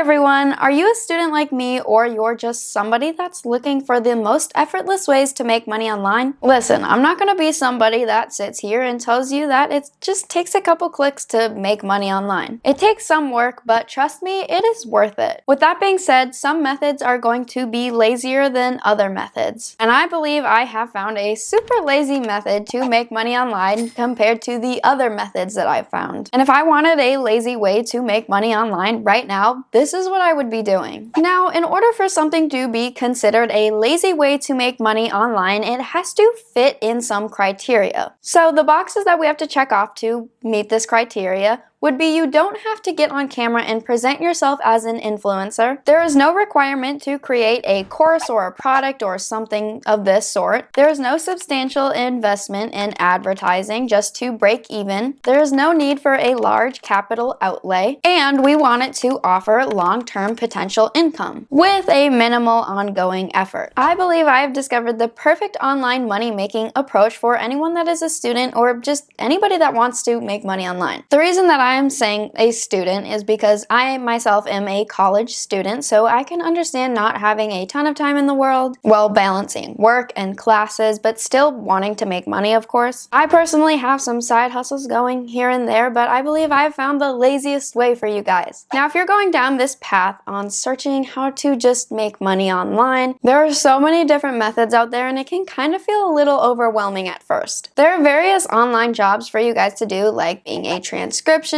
everyone, are you a student like me or you're just somebody that's looking for the most effortless ways to make money online? Listen, I'm not going to be somebody that sits here and tells you that it just takes a couple clicks to make money online. It takes some work, but trust me, it is worth it. With that being said, some methods are going to be lazier than other methods. And I believe I have found a super lazy method to make money online compared to the other methods that I've found. And if I wanted a lazy way to make money online right now, this is what I would be doing. Now, in order for something to be considered a lazy way to make money online, it has to fit in some criteria. So the boxes that we have to check off to meet this criteria would be you don't have to get on camera and present yourself as an influencer. There is no requirement to create a course or a product or something of this sort. There is no substantial investment in advertising just to break even. There is no need for a large capital outlay, and we want it to offer long-term potential income with a minimal ongoing effort. I believe I have discovered the perfect online money-making approach for anyone that is a student or just anybody that wants to make money online. The reason that I am saying a student is because I myself am a college student, so I can understand not having a ton of time in the world while balancing work and classes, but still wanting to make money, of course. I personally have some side hustles going here and there, but I believe I've found the laziest way for you guys. Now, if you're going down this path on searching how to just make money online, there are so many different methods out there and it can kind of feel a little overwhelming at first. There are various online jobs for you guys to do, like being a transcriptionist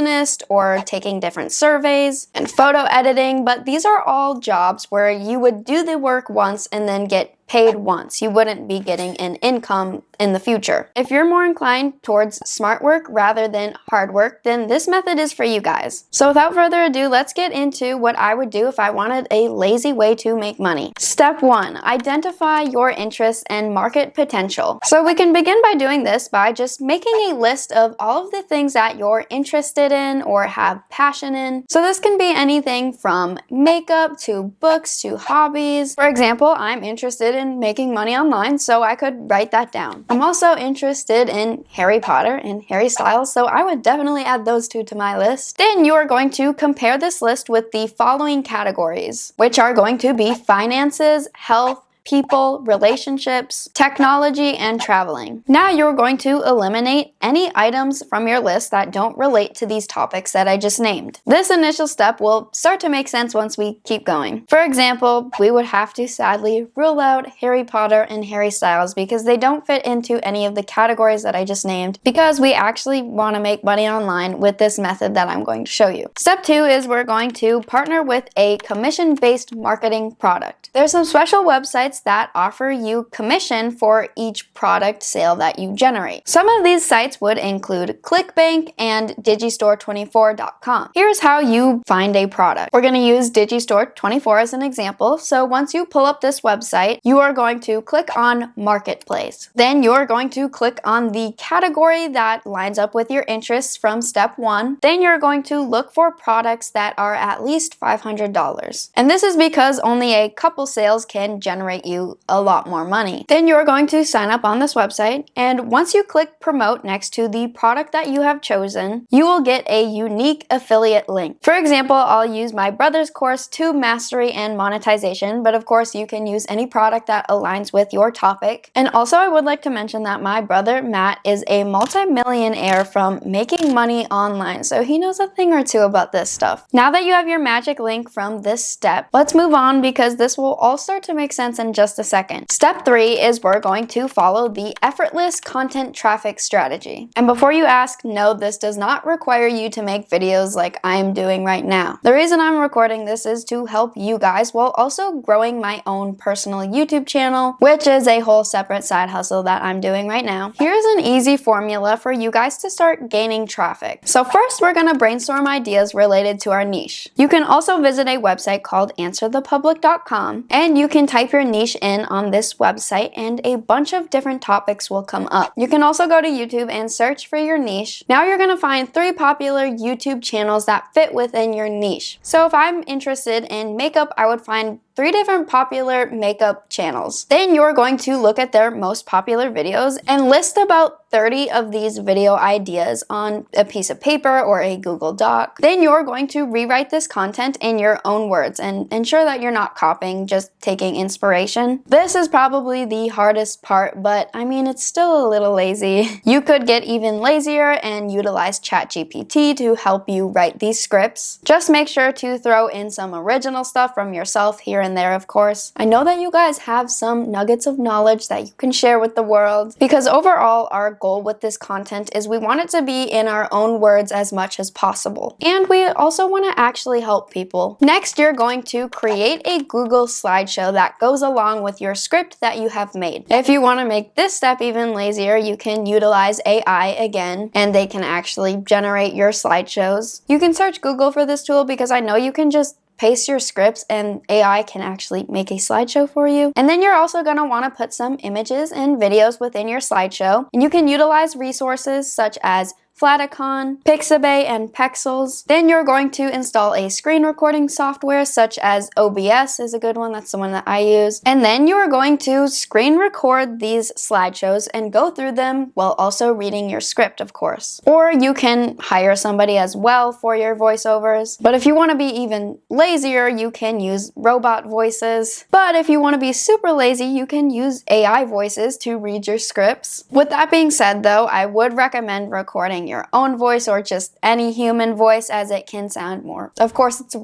or taking different surveys and photo editing, but these are all jobs where you would do the work once and then get paid once. You wouldn't be getting an income in the future. If you're more inclined towards smart work rather than hard work, then this method is for you guys. So without further ado, let's get into what I would do if I wanted a lazy way to make money. Step 1, identify your interests and market potential. So we can begin by doing this by just making a list of all of the things that you're interested in or have passion in. So this can be anything from makeup to books to hobbies. For example, I'm interested in making money online, so I could write that down. I'm also interested in Harry Potter and Harry Styles, so I would definitely add those two to my list. Then you are going to compare this list with the following categories, which are going to be finances, health, people, relationships, technology, and traveling. Now you're going to eliminate any items from your list that don't relate to these topics that I just named. This initial step will start to make sense once we keep going. For example, we would have to sadly rule out Harry Potter and Harry Styles because they don't fit into any of the categories that I just named, because we actually want to make money online with this method that I'm going to show you. Step 2 is we're going to partner with a commission-based marketing product. There's some special websites that offer you commission for each product sale that you generate. Some of these sites would include ClickBank and digistore24.com. Here's how you find a product. We're going to use Digistore24 as an example. So once you pull up this website, you are going to click on Marketplace. Then you're going to click on the category that lines up with your interests from step 1. Then you're going to look for products that are at least $500. And this is because only a couple sales can generate you a lot more money. Then you're going to sign up on this website, and once you click promote next to the product that you have chosen, you will get a unique affiliate link. For example, I'll use my brother's course, Tube Mastery and Monetization, but of course you can use any product that aligns with your topic. And also I would like to mention that my brother Matt is a multi-millionaire from making money online, so he knows a thing or two about this stuff. Now that you have your magic link from this step, let's move on because this will all start to make sense in just a second. Step 3 is we're going to follow the effortless content traffic strategy. And before you ask, no, this does not require you to make videos like I'm doing right now. The reason I'm recording this is to help you guys while also growing my own personal YouTube channel, which is a whole separate side hustle that I'm doing right now. Here's an easy formula for you guys to start gaining traffic. So first, we're going to brainstorm ideas related to our niche. You can also visit a website called answerthepublic.com, and you can type your niche in on this website and a bunch of different topics will come up. You can also go to YouTube and search for your niche. Now you're going to find 3 popular YouTube channels that fit within your niche. So if I'm interested in makeup, I would find 3 different popular makeup channels. Then you're going to look at their most popular videos and list about 30 of these video ideas on a piece of paper or a Google Doc. Then you're going to rewrite this content in your own words and ensure that you're not copying, just taking inspiration. This is probably the hardest part, but I mean, it's still a little lazy. You could get even lazier and utilize ChatGPT to help you write these scripts. Just make sure to throw in some original stuff from yourself here and there, of course. I know that you guys have some nuggets of knowledge that you can share with the world, because overall, our goal with this content is we want it to be in our own words as much as possible. And we also want to actually help people. Next, you're going to create a Google slideshow that goes along with your script that you have made. If you want to make this step even lazier, you can utilize AI again, and they can actually generate your slideshows. You can search Google for this tool because I know you can just paste your scripts and AI can actually make a slideshow for you. And then you're also going to want to put some images and videos within your slideshow. And you can utilize resources such as Flaticon, Pixabay, and Pexels. Then you're going to install a screen recording software such as OBS is a good one. That's the one that I use. And then you are going to screen record these slideshows and go through them while also reading your script, of course. Or you can hire somebody as well for your voiceovers. But if you want to be even lazier, you can use robot voices. But if you want to be super lazy, you can use AI voices to read your scripts. With that being said, though, I would recommend recording your own voice or just any human voice, as it can sound more, of course, it's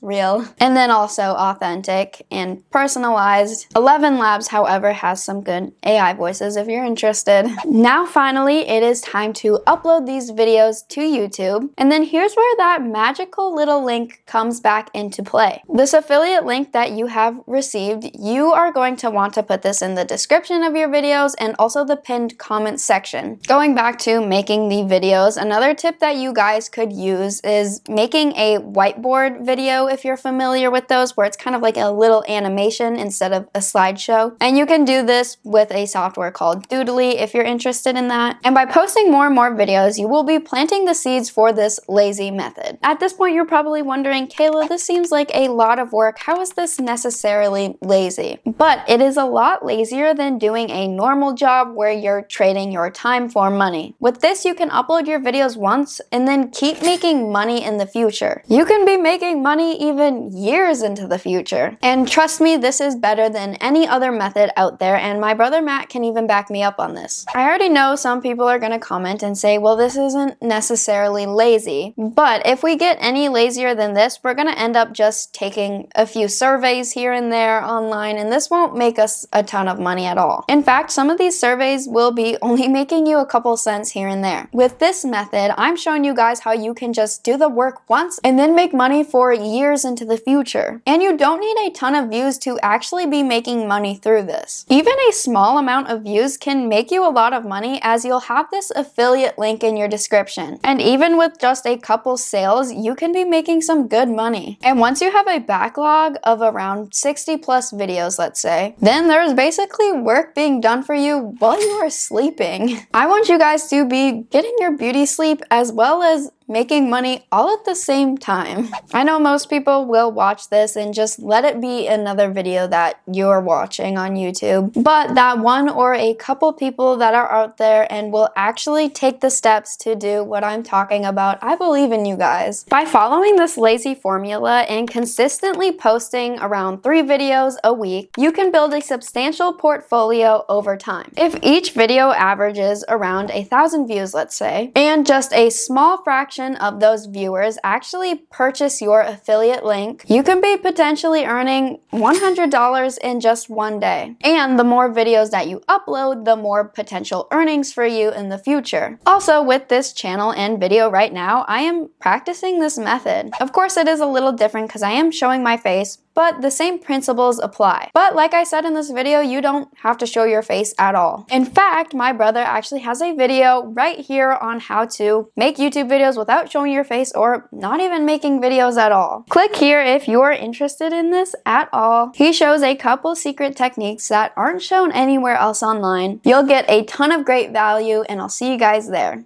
real. And then also authentic and personalized. 11 Labs, however, has some good AI voices if you're interested. Now finally, it is time to upload these videos to YouTube. And then here's where that magical little link comes back into play. This affiliate link that you have received, you are going to want to put this in the description of your videos and also the pinned comment section. Going back to making the videos, another tip that you guys could use is making a whiteboard video, if you're familiar with those, where it's kind of like a little animation instead of a slideshow. And you can do this with a software called Doodly if you're interested in that. And by posting more and more videos, you will be planting the seeds for this lazy method. At this point, you're probably wondering, Kayla, this seems like a lot of work. How is this necessarily lazy? But it is a lot lazier than doing a normal job where you're trading your time for money. With this, you can upload your videos once and then keep making money in the future. You can be making money even years into the future. And trust me, this is better than any other method out there, and my brother Matt can even back me up on this. I already know some people are going to comment and say, well, this isn't necessarily lazy. But if we get any lazier than this, we're going to end up just taking a few surveys here and there online, and this won't make us a ton of money at all. In fact, some of these surveys will be only making you a couple cents here and there. With this method, I'm showing you guys how you can just do the work once and then make money for years into the future. And you don't need a ton of views to actually be making money through this. Even a small amount of views can make you a lot of money, as you'll have this affiliate link in your description. And even with just a couple sales, you can be making some good money. And once you have a backlog of around 60 plus videos, let's say, then there's basically work being done for you while you are sleeping. I want you guys to be getting your beauty sleep as well as making money all at the same time. I know most people will watch this and just let it be another video that you're watching on YouTube, but that one or a couple people that are out there and will actually take the steps to do what I'm talking about, I believe in you guys. By following this lazy formula and consistently posting around 3 videos a week, you can build a substantial portfolio over time. If each video averages around 1,000 views, let's say, and just a small fraction of those viewers actually purchase your affiliate link, you can be potentially earning $100 in just one day. And the more videos that you upload, the more potential earnings for you in the future. Also, with this channel and video right now, I am practicing this method. Of course, it is a little different because I am showing my face, but the same principles apply. But like I said in this video, you don't have to show your face at all. In fact, my brother actually has a video right here on how to make YouTube videos without showing your face or not even making videos at all. Click here if you're interested in this at all. He shows a couple secret techniques that aren't shown anywhere else online. You'll get a ton of great value, and I'll see you guys there.